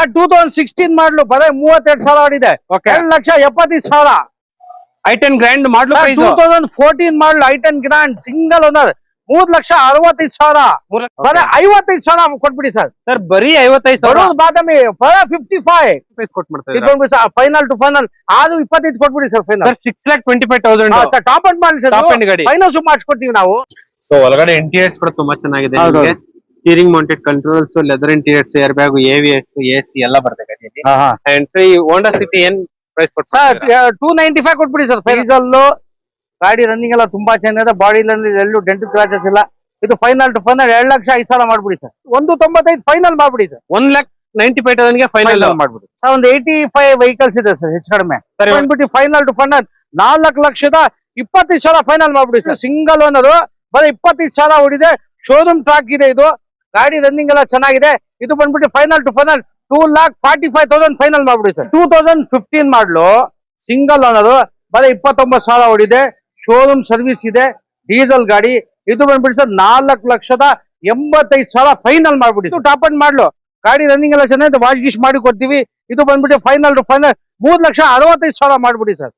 2016 ಮಾಡಲು ಬರೀ 32,000 ಓಡಿದೆ. 2,70,000. i10 ಗ್ರ್ಯಾಂಡ್ ಮಾಡಲು 2014 ಮಾಡಲು i10 ಗ್ರ್ಯಾಂಡ್ ಸಿಂಗಲ್ ಓನರ್ 3,65,000. ಬರೀ 55,000 ಕೊಟ್ಬಿಡಿ ಸರ್. ಸರ್ ಬರೀ 55,000 ಬಾದಾಮಿ 55 ಕೊಟ್ಬಿಡ್ತಾರೆ. ಫೈನಲ್ ಟು ಫೈನಲ್ ಅದು 25 ಕೊಟ್ಬಿಡಿ sir. Final 6,25,000 sir. Top and ಮಾಡಲಿ ಸರ್. ಟಾಪ್ ಅಂಡ್ ಗಾಡಿ ಫೈನಾನ್ಸ್ ಮಾಡಿಸ್ಕೊಡ್ತೀವಿ ನಾವು. ಸೊ ಒಳಗಡೆ ಇಂಟೀರಿಯರ್ಸ್ ಕೂಡ ತುಂಬಾ ಚೆನ್ನಾಗಿದೆ. Steering mounted controls, leather interiors, air bag, AVS, AC ಎಲ್ಲ ಬರ್ತದೆ ಗಾಡಿಯಲ್ಲಿ. ಅಂಡ್ ಈ ಹೋಂಡಾ ಸಿಟಿ ಏನ್ ಪ್ರೈಸ್ ಕೊಡ್ತಾರೆ ಸರ್? 295 ಕೊಟ್ಬಿಡಿ ಸರ್. ಡೀಸೆಲ್ ಗಾಡಿ ರನ್ನಿಂಗ್ ಎಲ್ಲ ತುಂಬಾ ಚೆನ್ನಾಗಿದೆ. ಬಾಡಿ ಎಲ್ಲೂ ಡೆಂಟ್ ಕ್ರಾಚಸ್ ಇಲ್ಲ. ಇದು ಫೈನಲ್ ಟು ಫೈನಲ್ 2,05,000 ಮಾಡ್ಬಿಡಿ ಸರ್. 195 ಫೈನಲ್ ಮಾಡ್ಬಿಡಿ ಸರ್. 1,95,000 ಗೆ ಫೈನಲ್ ಮಾಡ್ಬಿಡಿ ಸರ್. ಒಂದು 85 ವೆಹಿಕಲ್ಸ್ ಇದೆ ಸರ್ ಹೆಚ್ಚು ಕಡಿಮೆ. ಬಂದ್ಬಿಟ್ಟು ಫೈನಲ್ ಟು ಫೈನಲ್ 4,25,000 ಫೈನಲ್ ಮಾಡ್ಬಿಡಿ ಸರ್. ಸಿಂಗಲ್ ಓನರ್ ಬರೀ 25,000 ಓಡಿದೆ. ಶೋರೂಮ್ ಟ್ರಾಕ್ ಇದೆ. ಇದು ಗಾಡಿ ರನ್ನಿಂಗ್ ಎಲ್ಲ ಚೆನ್ನಾಗಿದೆ. ಇದು ಬಂದ್ಬಿಟ್ಟು ಫೈನಲ್ ಟು ಫೈನಲ್ 2,45,000 ಫೈನಲ್ ಮಾಡ್ಬಿಡಿ ಸರ್. 2015 ಮಾಡಲು ಸಿಂಗಲ್ ಓನರ್ ಬರೀ 29,000 ಓಡಿದೆ. ಶೋರೂಮ್ ಸರ್ವಿಸ್ ಇದೆ. ಡೀಸೆಲ್ ಗಾಡಿ. ಇದು ಬಂದ್ಬಿಟ್ಟು ಸರ್ 4,85,000 ಫೈನಲ್ ಮಾಡ್ಬಿಡಿ. ಟಾಪ್ ಅಂಡ್ ಮಾಡಲು ಗಾಡಿ ರನ್ನಿಂಗ್ ಎಲ್ಲ ಚೆನ್ನಾಗಿದೆ. ವಾಶ್ ಗಿಶ್ ಮಾಡಿ ಕೊಡ್ತೀವಿ. ಇದು ಬಂದ್ಬಿಟ್ಟು ಫೈನಲ್ ಟು ಫೈನಲ್ 3,65,000 ಮಾಡ್ಬಿಡಿ ಸರ್.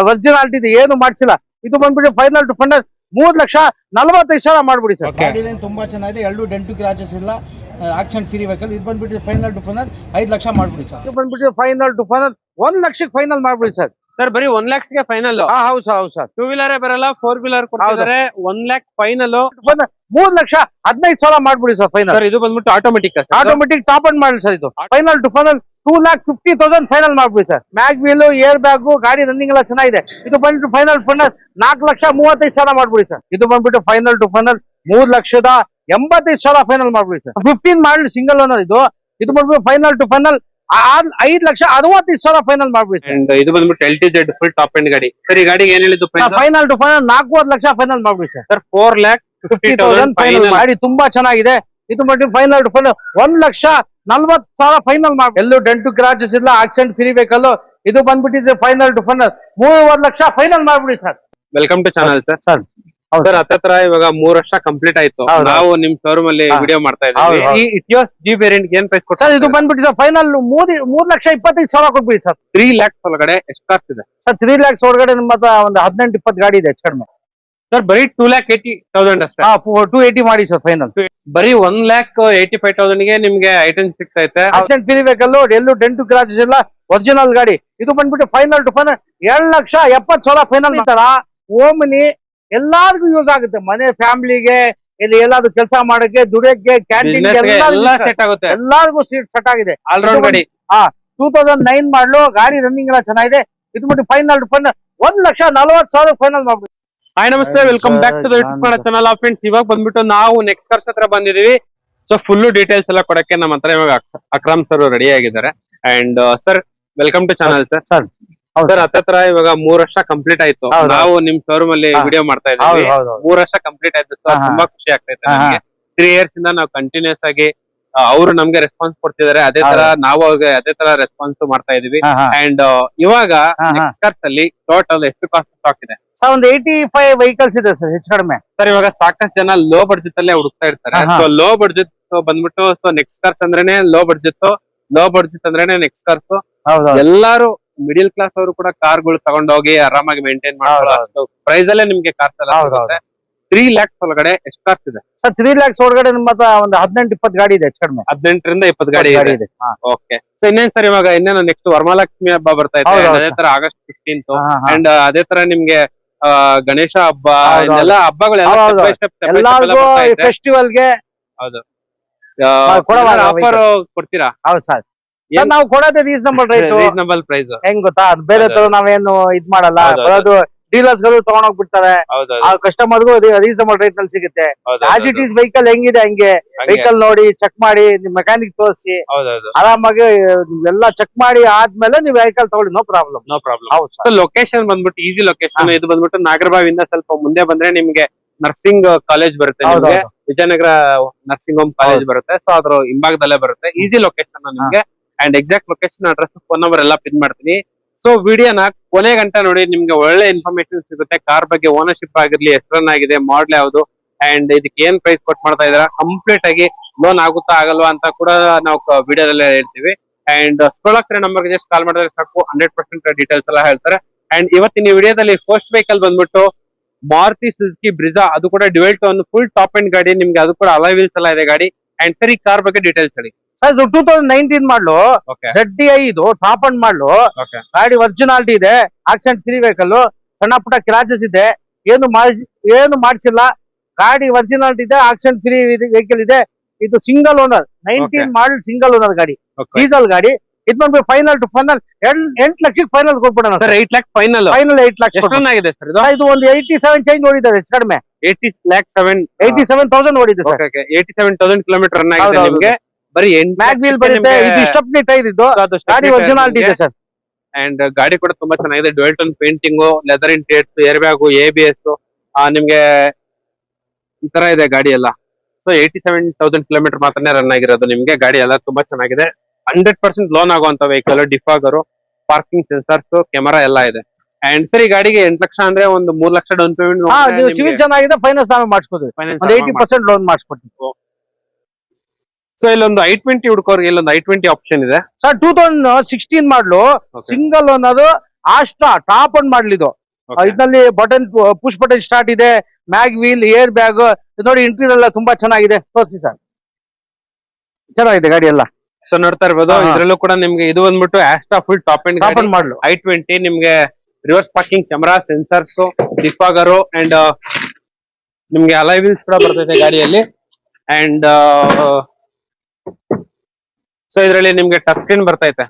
ಒರಿಜಿನಾಲಿಟಿ ಇದೆ, ಏನು ಮಾಡಿಸಿಲ್ಲ. ಇದು ಬಂದ್ಬಿಟ್ಟು ಫೈನಲ್ ಟು ಫೈನಲ್ 3,45,000 ಮಾಡ್ಬಿಡಿ ಸರ್. ಗಾಡಿ ತುಂಬಾ ಚೆನ್ನಾಗಿದೆ. ಎರಡು ಡೆಂಟು ಕ್ರಾಚಸ್ ಇಲ್ಲ. Accident free vehicle. ಇದು ಬಂದ್ಬಿಟ್ಟು ಫೈನಲ್ ಟು ಫೈನಲ್ 5 ಲಕ್ಷ ಮಾಡ್ಬಿಡಿ ಸರ್. ಇದು ಬಂದ್ಬಿಟ್ಟು ಫೈನಲ್ ಟು ಫೈನಲ್ 1 ಲಕ್ಷಕ್ಕೆ ಫೈನಲ್ ಮಾಡ್ಬಿಡಿ ಸರ್. ಸರ್ ಬರೀ 1 lakhs ಗೆ ಫೈನಲ್. ಹೌದು ಸರ್. ಹೌದು ಸರ್. 2 ವೀಲರ್ ಬರಲ್ಲ, 4 ವೀಲರ್ ಕೊಡ್ತಾರೆ. 1 lakh ಫೈನಲ್. 3,15,000 ಮಾಡ್ಬಿಡಿ ಸರ್ ಫೈನಲ್. ಸರ್ ಇದು ಬಂದ್ಬಿಟ್ಟು ಆಟೋಮೆಟಿಕ್ ಟಾಪ್ ಅಂಡ್ ಮಾಡಲಿ ಸರ್. ಇದು ಫೈನಲ್ ಟು ಫೈನಲ್ 2,50,000 ಫೈನಲ್ ಮಾಡ್ಬಿಡಿ ಸರ್. ಮ್ಯಾಗ್ ವೀಲ್, ಏರ್ ಬ್ಯಾಗ್, ಗಾಡಿ ರನ್ನಿಂಗ್ ಎಲ್ಲ ಚೆನ್ನಾಗಿದೆ. ಇದು ಬಂದ್ಬಿಟ್ಟು ಫೈನಲ್ 4,35,000 ಮಾಡ್ಬಿಡಿ ಸರ್. ಇದು ಬಂದ್ಬಿಟ್ಟು ಫೈನಲ್ ಟು ಫೈನಲ್ 3,85,000 ಫೈನಲ್ ಮಾಡ್ಬಿಡಿ ಸರ್. 15 ಮಾಡಲಿ ಸಿಂಗಲ್ ಓನರ್. ಇದು ಬಂದ್ಬಿಟ್ಟು ಫೈನಲ್ ಟು ಫೈನಲ್ 5,65,000 ಫೈನಲ್ ಮಾಡ್ಬಿಡಿ ಸರ್. ಇದು ಬಂದ್ಬಿಟ್ಟು LTZ ಫುಲ್ ಟಾಪ್ ಎಂಡ್ ಗಾಡಿ. ಸರ್ ಈ ಗಾಡಿಗೆ ಏನ್ ಹೇಳಿದ್ದು final to final 4 lakh final ಮಾಡ್ಬಿಡಿ ಸರ್. 4,50,000 ಫೈನಲ್. ಗಾಡಿ ತುಂಬಾ ಚೆನ್ನಾಗಿದೆ. ಇದು ಬಂದ್ಬಿಟ್ಟು ಫೈನಲ್ ಟು ಫೈನಲ್ 1,40,000 ಫೈನಲ್ ಮಾಡಿ. ಎಲ್ಲೂ ಡೆಂಟು ಕ್ರಾಚಸ್ ಇಲ್ಲ. Accident free vehicle. ಇದು ಬಂದ್ಬಿಟ್ಟಿದೆ final to final 3.5 lakh final ಮಾಡ್ಬಿಡಿ sir. Welcome to channel sir. Sir ಹತ್ರ ಇವಾಗ 3 ವರ್ಷ ಕಂಪ್ಲೀಟ್ ಆಯ್ತು. ನಾವು ನಿಮ್ ಶೋರೂಮ್ ಅಲ್ಲಿ ವಿಡಿಯೋ ಮಾಡ್ತಾ ಇದ್ದೀವಿ. ಈ ಇಟಿಯೋಸ್ G ವೇರಿಯಂಟ್ ಏನ್ ಪ್ರೈಸ್ ಕೊಡ್ತಾರೆ ಸರ್? ಇದು ಬಂದ್ಬಿಟ್ಟು ಸರ್ ಫೈನಲ್ 3,25,000 ಕೊಟ್ಬಿಡಿ ಸರ್. 3 lakhs ಒಳಗಡೆ ಎಷ್ಟು ಕಾಸ್ಟ್ ಇದೆ ಸರ್? 3 lakhs ಒಳಗಡೆ ನಿಮ್ಮ ಹತ್ರ ಒಂದು 18-20 ಗಾಡಿ ಇದೆ ಹೆಚ್ಚು ಕಡಿಮೆ. ಸರ್ ಬರೀ 2,80,000 ಅಷ್ಟೇ. 280 ಮಾಡಿ ಸರ್ ಫೈನಲ್. ಬರೀ 1,85,000 ಗೆ ನಿಮ್ಗೆ ಐಟಮ್ ಸಿಗ್ತೈತೆ. Accident free vehicle. ಎಲ್ಲೂ ಡೆಂಟು ಕ್ರಾಚಸ್ ಇಲ್ಲ. ಒರಿಜಿನಲ್ ಗಾಡಿ. ಇದು ಬಂದ್ಬಿಟ್ಟು ಫೈನಲ್ ಟು ಫೈನಲ್ 2,70,000 ಫೈನಲ್ ಮಾಡ್ತಾರ. ಓಮ್ನಿ ಎಲ್ಲಾರ್ಗು ಯೂಸ್ ಆಗುತ್ತೆ. ಮನೆ ಫ್ಯಾಮಿಲಿಗೆ, ಇಲ್ಲಿ ಎಲ್ಲಾದ್ರೂ ಕೆಲಸ ಮಾಡಕ್ಕೆ, ದುಡಿಯಕ್ಕೆ, ಕ್ಯಾಂಟೀನ್ ಎಲ್ಲ ಸೆಟ್ ಆಗುತ್ತೆ. ಎಲ್ಲಾರ್ಗು ಸೀಟ್ ಸೆಟ್ ಆಗಿದೆ. ಆಲ್ರೌಂಡ್ ಗಾಡಿ. 2009 ಮಾಡಲು ಗಾಡಿ ರನ್ನಿಂಗ್ ಎಲ್ಲ ಚೆನ್ನಾಗಿದೆ. ಇದು ಬಿಟ್ಟು ಫೈನಲ್ ಟು ಫೈನಲ್ 1,40,000 ಫೈನಲ್ ಮಾಡ್ಬಿಡಿ. ಹಾಯ್ ನಮಸ್ತೆ, welcome back to the YouTube channel. Friends ಇವಾಗ ಬಂದ್ಬಿಟ್ಟು ನಾವು ನೆಕ್ಸ್ಟ್ ಕಾರ್ಸ್ ಹತ್ರ ಬಂದಿದೀವಿ. ಸೊ ಫುಲ್ ಡೀಟೇಲ್ಸ್ ಎಲ್ಲ ಕೊಡಕ್ಕೆ ನಮ್ಮ ಹತ್ರ ಇವಾಗ ಅಕ್ರಮ್ ಸರ್ ರೆಡಿ ಆಗಿದ್ದಾರೆ. And sir welcome to channel sir. Sir ಹತ್ರ ಇವಾಗ 3 ವರ್ಷ ಕಂಪ್ಲೀಟ್ ಆಯ್ತು. ನಾವು ನಿಮ್ ಶೋರೂಮ್ ಅಲ್ಲಿ ವಿಡಿಯೋ ಮಾಡ್ತಾ ಇದ್ದೀವಿ. 3 ವರ್ಷ ಕಂಪ್ಲೀಟ್ ಆಯ್ತು ಸರ್. ತುಂಬಾ ಖುಷಿ ಆಗ್ತೈತೆ ನಮಗೆ. 3 years ಇಂದ ನಾವು ಕಂಟಿನ್ಯೂಸ್ ಆಗಿ ಅವರು ನಮ್ಗೆ ರೆಸ್ಪಾನ್ಸ್ ಕೊಡ್ತಿದ್ದಾರೆ. ಅದೇ ತರ ನಾವು ಅವ್ರಿಗೆ ಅದೇ ತರ ರೆಸ್ಪಾನ್ಸ್ ಮಾಡ್ತಾ ಇದೀವಿ. ಅಂಡ್ ಇವಾಗ ನೆಕ್ಸ್ಟ್ ಕಾರ್ಸ್ ಅಲ್ಲಿ ಟೋಟಲ್ ಎಷ್ಟು ಕಾಸ್ಟ್ ಸ್ಟಾಕ್ ಇದೆ ಸರ್? ಒಂದು 85 ವೆಹಿಕಲ್ಸ್ ಇದೆ ಸರ್ ಹೆಚ್ಚು ಕಡಿಮೆ. ಸರ್ ಇವಾಗ ಸಾಕಷ್ಟು ಜನ ಲೋ ಬಡ್ಜೆಟ್ ಅಲ್ಲೇ ಹುಡುಕ್ತಾ ಇರ್ತಾರೆ. ಸೊ ಲೋ ಬಡ್ಜೆಟ್ ಬಂದ್ಬಿಟ್ಟು ಸೊ ನೆಕ್ಸ್ಟ್ ಕಾರ್ಸ್ ಅಂದ್ರೇನೆ ಲೋ ಬಡ್ಜೆಟ್ ಅಂದ್ರೇನೆ ನೆಕ್ಸ್ಟ್ ಕಾರ್ಸ್. ಎಲ್ಲಾರು ಮಿಡಿಲ್ ಕ್ಲಾಸ್ ಅವರು ಕೂಡ ಕಾರ್ಗಳು ತಗೊಂಡೋಗಿ ಆರಾಮಾಗಿ ಮೇಂಟೈನ್ ಮಾಡೋ ಪ್ರೈಸ್ ಅಲ್ಲೇ ನಿಮ್ಗೆ ಕಾರ್ಸ್ ಎಲ್ಲ ಸಿಗುತ್ತೆ. 3 lakhs ಒಳಗಡೆ ಎಷ್ಟು ಕಾರ್ಸ್ ಇದೆ ಸರ್? 3 lakhs ಒಳಗಡೆ ನಿಮ್ಮ ಹತ್ರ ಒಂದು 18-20 ಗಾಡಿ ಇದೆ ಹೆಚ್ಚು ಕಡಿಮೆ. 18ರಿಂದ 20 ಗಾಡಿ ಇದೆ. ಓಕೆ. ಸೊ ಇನ್ನೇನ್ ಸರ್ ಇವಾಗ ಇನ್ನೇನು ನೆಕ್ಸ್ಟ್ ವರಮಹಾಲಕ್ಷ್ಮಿ ಹಬ್ಬ ಬರ್ತಾ ಇದೆ. ಅದೇ ತರ August 15th. ಅಂಡ್ ಅದೇ ತರ ನಿಮ್ಗೆ ಗಣೇಶ ಹಬ್ಬ ಎಲ್ಲ ಹಬ್ಬಗಳೆಲ್ಲ ಫೆಸ್ಟಿವಲ್ಗೆ ಹೌದು ಆಫರ್ ಕೊಡ್ತೀರಾ? ಹೌದು ಸರ್. ನಾವು ಕೊಡೋದೇ ರೀಸನಬಲ್ ಪ್ರೈಸ್. ಹೆಂಗ್ ಗೊತ್ತಾ? ಅದು ಬೇರೆ ತರ ನಾವೇನು ಇದ್ ಮಾಡಲ್ಲ. ಅದು ಡೀಲರ್ಸ್ ಗಳು ತಗೊಂಡೋಗ್ಬಿಡ್ತಾರೆ. ಕಸ್ಟಮರ್ಗೂ ರೀಸನಬಲ್ ರೇಟ್ ನಲ್ಲಿ ಸಿಗುತ್ತೆ. ಆಸ್ ಇಟ್ ಈಸ್ ವೆಹಿಕಲ್ ಹೆಂಗಿದೆ ಹಂಗೆ ವೆಹಿಕಲ್ ನೋಡಿ ಚೆಕ್ ಮಾಡಿ ನಿಮ್ ಮೆಕ್ಯಾನಿಕ್ ತೋರಿಸಿ ಆರಾಮಾಗಿ ಎಲ್ಲ ಚೆಕ್ ಮಾಡಿ ಆದ್ಮೇಲೆ ನೀವು ವೆಹಿಕಲ್ ತಗೊಳ್ಳಿ. No problem. ಹೌದು. ಲೊಕೇಶನ್ ಬಂದ್ಬಿಟ್ಟು ಈಸಿ ಲೊಕೇಶನ್. ಇದು ಬಂದ್ಬಿಟ್ಟು ನಾಗರಬಾವಿಯಿಂದ ಸ್ವಲ್ಪ ಮುಂದೆ ಬಂದ್ರೆ ನಿಮ್ಗೆ ನರ್ಸಿಂಗ್ ಕಾಲೇಜ್ ಬರುತ್ತೆ. ನಿಮ್ಗೆ ವಿಜಯನಗರ ನರ್ಸಿಂಗ್ ಹೋಮ್ ಕಾಲೇಜ್ ಬರುತ್ತೆ. ಸೊ ಅದ್ರ ಹಿಂಭಾಗದಲ್ಲೇ ಬರುತ್ತೆ. ಈಸಿ ಲೊಕೇಶನ್ ನಿಮ್ಗೆ. And exact location, address, phone number ಎಲ್ಲ ಪಿನ್ ಮಾಡ್ತೀನಿ. ಸೊ ವಿಡಿಯೋನ ಕೊನೆ ಗಂಟ ನೋಡಿ, ನಿಮ್ಗೆ ಒಳ್ಳೆ ಇನ್ಫಾರ್ಮೇಶನ್ ಸಿಗುತ್ತೆ. ಕಾರ್ ಬಗ್ಗೆ ಓನರ್ಶಿಪ್ ಆಗಿರ್ಲಿ, ಎಷ್ಟು ರನ್ ಆಗಿದೆ, ಮಾಡಲ್ ಯಾವುದು, ಅಂಡ್ ಇದಕ್ಕೆ ಏನ್ ಪ್ರೈಸ್ ಕೊಟ್ ಮಾಡ್ತಾ ಇದಾರೆ ಕಂಪ್ಲೀಟ್ ಆಗಿ ಲೋನ್ ಆಗುತ್ತಾ ಆಗಲ್ವಾ ಅಂತ ಕೂಡ ನಾವು ವಿಡಿಯೋದಲ್ಲಿ ಹೇಳ್ತೀವಿ. ಅಂಡ್ ಸ್ಕ್ರೋಲ್ ಆಗ್ತಾರೆ ನಂಬರ್ಗೆ ಜಸ್ಟ್ ಕಾಲ್ ಮಾಡಿದ್ರೆ ಸಾಕು, 100% ಡೀಟೇಲ್ಸ್ ಎಲ್ಲ ಹೇಳ್ತಾರೆ. ಅಂಡ್ ಇವತ್ತಿನ ವಿಡಿಯೋದಲ್ಲಿ ಫಸ್ಟ್ ವೆಹಿಕಲ್ ಬಂದ್ಬಿಟ್ಟು ಮಾರುತಿ ಸುಜುಕಿ ಬ್ರಿಜಾ, ಅದು ಕೂಡ dual tone full top and ಗಾಡಿ ನಿಮ್ಗೆ, ಅದು ಕೂಡ ಅಲಾಯ್ ವೀಲ್ಸ್ ಎಲ್ಲ ಇದೆ ಗಾಡಿ. ಅಂಡ್ ಸರ್ ಈ ಕಾರ್ ಬಗ್ಗೆ ಡೀಟೇಲ್ಸ್ ಹೇಳಿ ಸರ್. ಇದು 2019 ಮಾಡ್ಲು, ಓಕೆ ZDI ಇದು ಟಾಪ್ ಅಂಡ್ ಮಾಡ್ಲು. ಓಕೆ ಗಾಡಿ ಒರಿಜಿನಾಲಿಟಿ ಇದೆ, ಆಕ್ಸಿಡೆಂಟ್ ಫ್ರೀ ವೆಹಿಕಲ್, ಸಣ್ಣ ಪುಟ್ಟ ಕ್ರಾಚಸ್ ಇದೆ, ಏನು ಮಾಡಿಸಿಲ್ಲ. ಗಾಡಿ ಒರಿಜಿನಾಲಿಟಿ ಇದೆ, ಆಕ್ಸಿಡೆಂಟ್ ಫ್ರೀ ವೆಹಿಕಲ್ ಇದೆ. ಇದು single owner 19 model single owner ಗಾಡಿ, ಡೀಸೆಲ್ ಗಾಡಿ. ಇದು ಬಂದ್ಬಿಟ್ಟು ಫೈನಲ್ ಟು ಫೈನಲ್ 8 ಲಕ್ಷಕ್ಕೆ ಫೈನಲ್ ಕೊಟ್ಬಿಡೋಣ sir. 8 lakh final, final 8 lakh. ಎಷ್ಟು ರನ್ ಆಗಿದೆ ಸರ್ ಇದು? ಇದು ಒಂದು 87 ಚೇಂಜ್ ಓಡಿದೆ, ಹೆಚ್ಚು ಕಡಿಮೆ 87,000 ಓಡಿದೆ ಸರ್. 87,000 ಕಿಲೋಮೀಟರ್ ರನ್ ಆಗಿದೆ ನಿಮ್ಗೆ. ಬರೀ ಮ್ಯಾಗ್ ವೀಲ್ ಬರುತ್ತೆ, ಇದು ಸ್ಟೆಪ್ನಿ ಟೈರ್, ಇದು ಗಾಡಿ ಒರಿಜಿನಾಲಿಟಿ ಇದೆ ಸರ್. ಅಂಡ್ ಗಾಡಿ ಕೂಡ ತುಂಬಾ ಚೆನ್ನಾಗಿದೆ, dual tone painting, leather interiors, air bag, ABS ನಿಮ್ಗೆ ಈ ತರ ಇದೆ ಗಾಡಿ ಎಲ್ಲ. ಸೊ 87,000 ಕಿಲೋಮೀಟರ್ ಮಾತ್ರನೇ ರನ್ ಆಗಿರೋದು ನಿಮ್ಗೆ. ಗಾಡಿ ಎಲ್ಲ ತುಂಬಾ ಚೆನ್ನಾಗಿದೆ, 100% ಲೋನ್ ಆಗುವಂತ vehicle, defogger, parking sensors, camera ಎಲ್ಲ ಇದೆ. ಅಂಡ್ ಸರ್ ಈ ಗಾಡಿಗೆ 8 ಲಕ್ಷ ಅಂದ್ರೆ ಒಂದು 3 ಲಕ್ಷ ಡೌನ್ ಪೇಮೆಂಟ್. ಸಿವಿಲ್ ಚೆನ್ನಾಗಿದೆ, ಫೈನಾನ್ಸ್ ನಾವೇ ಮಾಡಿಸ್ಕೊತೀವಿ, ಒಂದು 80% ಲೋನ್ ಮಾಡಿಸ್ಕೊಡ್ತೀವಿ. ಸೊ ಇಲ್ಲೊಂದು I20 ಹುಡ್ಕೋರ್ಗೆ ಇಲ್ಲೊಂದು I20 ಆಪ್ಷನ್ ಇದೆ sir. 2016 model, single owner, Asta top end ಮಾಡ್ಲಿದ್ದು. ಇದರಲ್ಲಿ ಬಟನ್ ಪುಷ್ ಬಟನ್ ಸ್ಟಾರ್ಟ್ ಇದೆ, ಮ್ಯಾಗ್ ವೀಲ್, ಏರ್ ಬ್ಯಾಗ್ ನೋಡಿ. ಇಂಟೀರಿಯರ್ ಎಲ್ಲ ತುಂಬಾ ಚೆನ್ನಾಗಿದೆ, ತೋರಿಸಿ ಸರ್. ಚೆನ್ನಾಗಿದೆ ಗಾಡಿ ಎಲ್ಲ. ಸೊ ನೋಡ್ತಾ ಇರ್ಬೋದು, ಇದ್ರಲ್ಲೂ ಕೂಡ ನಿಮ್ಗೆ ಇದು ಬಂದ್ಬಿಟ್ಟು Asta full top end model I20 ನಿಮ್ಗೆ reverse parking camera, sensors, defogger and ನಿಮ್ಗೆ ಅಲಾಯ್ ವೀಲ್ಸ್ ಕೂಡ ಬರ್ತೈತೆ ಗಾಡಿಯಲ್ಲಿ. ಅಂಡ್ ಸೊ ಇದರಲ್ಲಿ ನಿಮ್ಗೆ ಟಚ್ ಸ್ಕ್ರೀನ್ ಬರ್ತೈತೆ,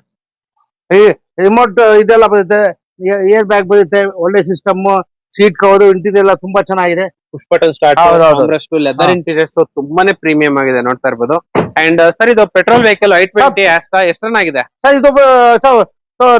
ರಿಮೋಟ್ ಇದೆಲ್ಲ ಬರುತ್ತೆ, ಏರ್ ಬ್ಯಾಗ್ ಬರುತ್ತೆ, ಒಳ್ಳೆ ಸಿಸ್ಟಮ್, ಸೀಟ್ ಕವರ್, ಇಂಟೀರಿಯರ್ ಎಲ್ಲ ತುಂಬಾ ಚೆನ್ನಾಗಿದೆ. Push button start, leather interiors ತುಂಬಾನೇ ಪ್ರೀಮಿಯಂ ಆಗಿದೆ, ನೋಡ್ತಾ ಇರ್ಬೋದು. ಅಂಡ್ ಸರ್ ಇದು ಪೆಟ್ರೋಲ್ ವೆಹಿಕಲ್ I20 ಆಸ್ಟ್ರಾ ಎಷ್ಟು ರನ್ ಆಗಿದೆ ಸರ್? ಇದು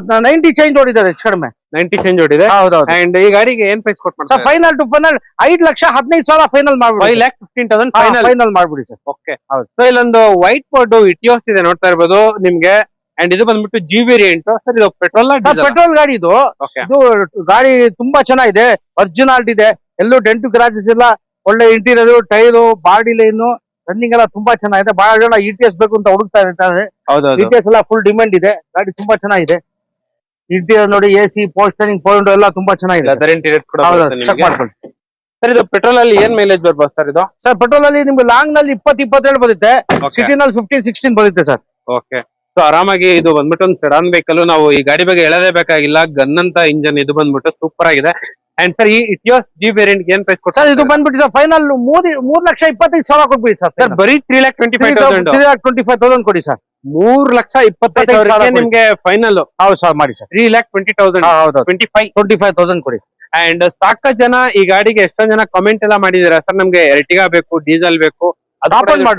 90 ಚೇಂಜ್ ಓಡಿದ್ದಾರೆ, ಹೆಚ್ಚು ಕಡಿಮೆ 90 ಚೇಂಜ್ ಓಡಿದೆ. ಹೌದೌದು. ಅಂಡ್ ಈ ಗಾಡಿಗೆ ಏನ್ ಪ್ರೈಸ್ ಕೊಟ್ಟು sir? Final to final 5,15,000 final ಮಾಡ್ಬಿಡಿ. 5,15,000 ಫೈನಲ್ ಮಾಡ್ಬಿಡಿ ಸರ್. ಓಕೆ. ಸೊ ಇಲ್ಲೊಂದು ವೈಟ್ ಬೋರ್ಡ್ ಇಟಿಯೋಸ್ ಇದೆ, ನೋಡ್ತಾ ಇರ್ಬೋದು ನಿಮ್ಗೆ. ಅಂಡ್ ಇದು ಬಂದ್ಬಿಟ್ಟು G ವೇರಿಯಂಟ್ ಸರ್. ಇದು ಪೆಟ್ರೋಲ್ ಪೆಟ್ರೋಲ್ ಗಾಡಿ ಇದು. ಇದು ಗಾಡಿ ತುಂಬಾ ಚೆನ್ನಾಗಿದೆ, ಒರಿಜಿನಾಲಿಟಿ ಇದೆ, ಎಲ್ಲೂ ಡೆಂಟು ಕ್ರಾಚಸ್ ಇಲ್ಲ, ಒಳ್ಳೆ interior, tyre, body line, running ಎಲ್ಲ ತುಂಬಾ ಚೆನ್ನಾಗಿದೆ. ಬಹಳ ಜನ ETS ಬೇಕು ಅಂತ ಹುಡುಕ್ತಾ ಇರ್ತಾರೆ. ETS ಎಲ್ಲ ಫುಲ್ ಡಿಮ್ಯಾಂಡ್ ಇದೆ, ಗಾಡಿ ತುಂಬಾ ಚೆನ್ನಾಗಿದೆ. ಇಂಟೀರಿಯರ್ ನೋಡಿ, AC, ಪೋಸ್ಟರಿಂಗ್ ಪಾಯಿಂಟ್ ಎಲ್ಲ ತುಂಬಾ ಚೆನ್ನಾಗಿದೆ. ಲೆದರ್ ಇಂಟೀರಿಯರ್ ಕೂಡ ಚೆಕ್ ಮಾಡ್ಕೊಳ್ಳಿ ಸರ್. ಇದು ಪೆಟ್ರೋಲ್ ಅಲ್ಲಿ ಏನ್ ಮೈಲೇಜ್ ಬರ್ಬೋದು ಸರ್ ಇದು? ಸರ್ ಪೆಟ್ರೋಲ್ ಅಲ್ಲಿ ನಿಮ್ಗೆ ಲಾಂಗ್ ನಲ್ಲಿ 20-27 ಬರುತ್ತೆ, ಸಿಟಿನಲ್ಲಿ 15-16 ಬರುತ್ತೆ ಸರ್. ಓಕೆ. ಸೊ ಆರಾಮಾಗಿ ಇದು ಬಂದ್ಬಿಟ್ಟು ಒಂದು ಸೆಡಾನ್ ವೆಹಿಕಲ್. ನಾವು ಈ ಗಾಡಿ ಬಗ್ಗೆ ಹೇಳದೇ ಬೇಕಾಗಿಲ್ಲ, ಗನ್ ಅಂತ ಇಂಜನ್ ಇದು ಬಂದ್ಬಿಟ್ಟು ಸೂಪರ್ ಆಗಿದೆ. ಅಂಡ್ ಸರ್ ಈ ಇಟಿಯೋಸ್ G ವೇರಿಯಂಟ್ ಏನ್ ಪ್ರೈಸ್ ಕೊಡ್ತಾರೆ ಸರ್? ಇದು ಬಂದ್ಬಿಟ್ಟು ಸರ್ ಫೈನಲ್ 3,25,000 ಕೊಟ್ಬಿಡಿ ಸರ್. ಸರ್ ಬರೀ 3,25,000 3,25,000 ಕೊಡಿ ಸರ್. 3,25,000 ನಿಮ್ಗೆ ಫೈನಲ್. ಹೌದು ಸರ್, ಮಾಡಿ ಸರ್. 3,20,000. ಹೌದು, 25,000 ಕೊಡಿ. ಅಂಡ್ ಸಾಕಷ್ಟು ಜನ ಈ ಗಾಡಿಗೆ ಎಷ್ಟೊಂದು ಜನ ಕಮೆಂಟ್ ಎಲ್ಲ ಮಾಡಿದಾರೆ, ಸರ್ ನಮ್ಗೆ ಎರ್ಟಿಗಾ ಬೇಕು, ಡೀಸೆಲ್ ಬೇಕು,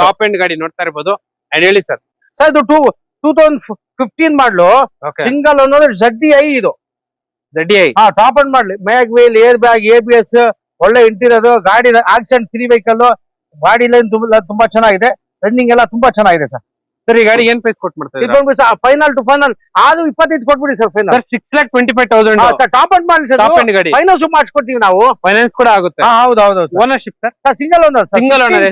ಟಾಪ್ ಎಂಡ್ ಗಾಡಿ ನೋಡ್ತಾ ಇರ್ಬೋದು. ಅಂಡ್ ಹೇಳಿ ಸರ್. ಸರ್ ಇದು 2015 ಮಾಡ್ಲು, ಸಿಂಗಲ್ ಅನ್ನೋದು ZDI ಇದು. ZDI ಟಾಪ್ ಅಂಡ್ ಮಾಡ್ಲಿ, ಮ್ಯಾಗ್ ವೀಲ್, ಏರ್ ಬ್ಯಾಗ್, ABS, ಒಳ್ಳೆ ಇಂಟೀರಿಯರ್, ಗಾಡಿ accident free vehicle, body line ತುಂಬಾ ಚೆನ್ನಾಗಿದೆ, ರನ್ನಿಂಗ್ ಎಲ್ಲ ತುಂಬಾ ಚೆನ್ನಾಗಿದೆ ಸರ್. ಸರ್ ಈ ಗಾಡಿ ಏನ್ ಪ್ರೈಸ್ ಕೊಟ್ಟು ಮಾಡ್ತಾರೆ? ಫೈನಲ್ ಟು ಫೈನಲ್ ಅದು 25 ಕೊಟ್ಬಿಡಿ sir. Final 6,25,000 sir. Top and ಮಾಡ್ಲಿ ಸರ್, ಟಾಪ್ ಎಂಡ್ ಗಾಡಿ ಫೈನಾನ್ಸ್ ಮಾಡಿಸ್ಕೊಡ್ತೀವಿ ನಾವು, ಫೈನಾನ್ಸ್ ಕೂಡ ಆಗುತ್ತೆ. ಹೌದು. Ownership sir? Single owner.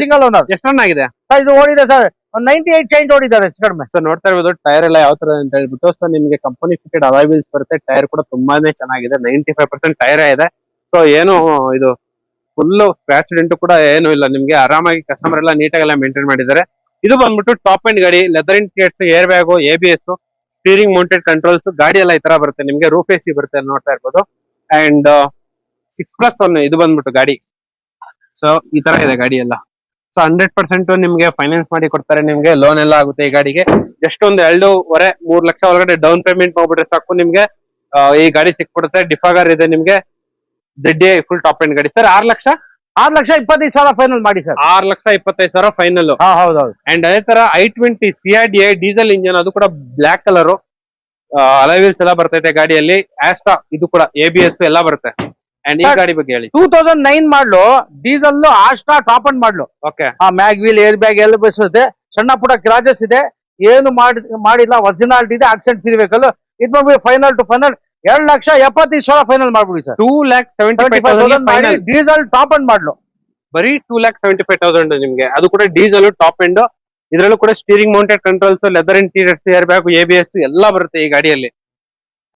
Single owner. ಎಷ್ಟು ರನ್ ಆಗಿದೆ ಸರ್? ಇದು ಓಡಿದೆ ಸರ್ 98 ಚೇಂಜ್ ಓಡಿದ್ದಾರೆ, ಹೆಚ್ಚು ಕಡಿಮೆ. ಸೊ ನೋಡ್ತಾ ಇರ್ಬೋದು ಟೈರ್ ಎಲ್ಲ ಯಾವ ತರ ಅಂತ ಹೇಳ್ಬಿಟ್ಟು. ಸೊ ನಿಮ್ಗೆ ಕಂಪನಿ ಫಿಟೆಡ್ ಅಲಾಯ್ ವೀಲ್ಸ್ ಬರುತ್ತೆ, ಟೈರ್ ಕೂಡ ತುಂಬಾನೇ ಚೆನ್ನಾಗಿದೆ, 95% ಟೈರ್ ಇದೆ. ಸೊ ಏನು ಇದು ಫುಲ್ ಆಕ್ಸಿಡೆಂಟ್ ಕೂಡ ಏನು ಇಲ್ಲ ನಿಮ್ಗೆ, ಆರಾಮಾಗಿ ಕಸ್ಟಮರ್ ಎಲ್ಲ ನೀಟಾಗೆಲ್ಲ ಮೇಂಟೈನ್ ಮಾಡಿದ್ದಾರೆ. ಇದು ಬಂದ್ಬಿಟ್ಟು ಟಾಪ್ ಎಂಡ್ ಗಾಡಿ, leather interiors, air bag, ABS, steering mounted controls, ಗಾಡಿ ಎಲ್ಲ ಈ ತರ ಬರುತ್ತೆ ನಿಮ್ಗೆ. ರೂಫ್ AC ಬರುತ್ತೆ, ನೋಡ್ತಾ ಇರ್ಬೋದು. ಅಂಡ್ 6+1 ಇದು ಬಂದ್ಬಿಟ್ಟು ಗಾಡಿ. ಸೊ ಈ ತರ ಇದೆ ಗಾಡಿ ಎಲ್ಲ. ಸೊ 100% ನಿಮ್ಗೆ ಫೈನಾನ್ಸ್ ಮಾಡಿ ಕೊಡ್ತಾರೆ, ನಿಮ್ಗೆ ಲೋನ್ ಎಲ್ಲ ಆಗುತ್ತೆ ಈ ಗಾಡಿಗೆ. ಜಸ್ಟ್ ಒಂದು 2.5-3 ಲಕ್ಷ ಒಳಗಡೆ ಡೌನ್ ಪೇಮೆಂಟ್ ಮಾಡ್ಬಿಟ್ರೆ ಸಾಕು, ನಿಮ್ಗೆ ಈ ಗಾಡಿ ಸಿಕ್ಬಿಡುತ್ತೆ. ಡಿಫಾಗರ್ ಇದೆ ನಿಮ್ಗೆ, ZDI ಫುಲ್ ಟಾಪ್ ಎಂಡ್ ಗಾಡಿ. ಸರ್ 6,25,000 ಫೈನಲ್ ಮಾಡಿ ಸರ್. 6,25,000 ಫೈನಲ್. ಹೌದು. ಅಂಡ್ ಅದೇ ತರ I20 CRDI ಡೀಸೆಲ್ ಇಂಜಿನ್, ಅದು ಕೂಡ ಬ್ಲಾಕ್ ಕಲರ್, ಅಲಾಯ್ ವೀಲ್ಸ್ ಎಲ್ಲ ಬರ್ತೈತೆ ಗಾಡಿಯಲ್ಲಿ. ಆಸ್ಟ್ರಾ ಇದು ಕೂಡ ABS ಎಲ್ಲ ಬರುತ್ತೆ. ಅಂಡ್ ಈ ಗಾಡಿ ಬಗ್ಗೆ ಹೇಳಿ. 2009 model, diesel, Asta top end model. Okay. Mag wheel, air bag ಎಲ್ಲ ಬರುತ್ತೆ, ಸಣ್ಣ ಪುಟ್ಟ ಕ್ರಾಚಸ್ ಇದೆ, ಏನು ಮಾಡಿಲ್ಲ, ಒರಿಜಿನಾಲಿಟಿ ಇದೆ, ಆಕ್ಸಿಡೆಂಟ್ ಫ್ರೀ ವೆಹಿಕಲ್. ಇದು ಫೈನಲ್ ಟು ಫೈನಲ್ 2,75,000 ಫೈನಲ್ ಮಾಡ್ಬಿಡಿ sir. 2,75,000 diesel top end model. ಬರೀ 2,75,000 ನಿಮ್ಗೆ, ಅದು ಕೂಡ ಡೀಸೆಲ್ ಟಾಪ್ ಎಂಡ್ ಇದ್ರಲ್ಲೂ ಕೂಡ steering mounted controls, leather interiors, air bag, ABS ಎಲ್ಲ ಬರುತ್ತೆ ಈ ಗಾಡಿಯಲ್ಲಿ.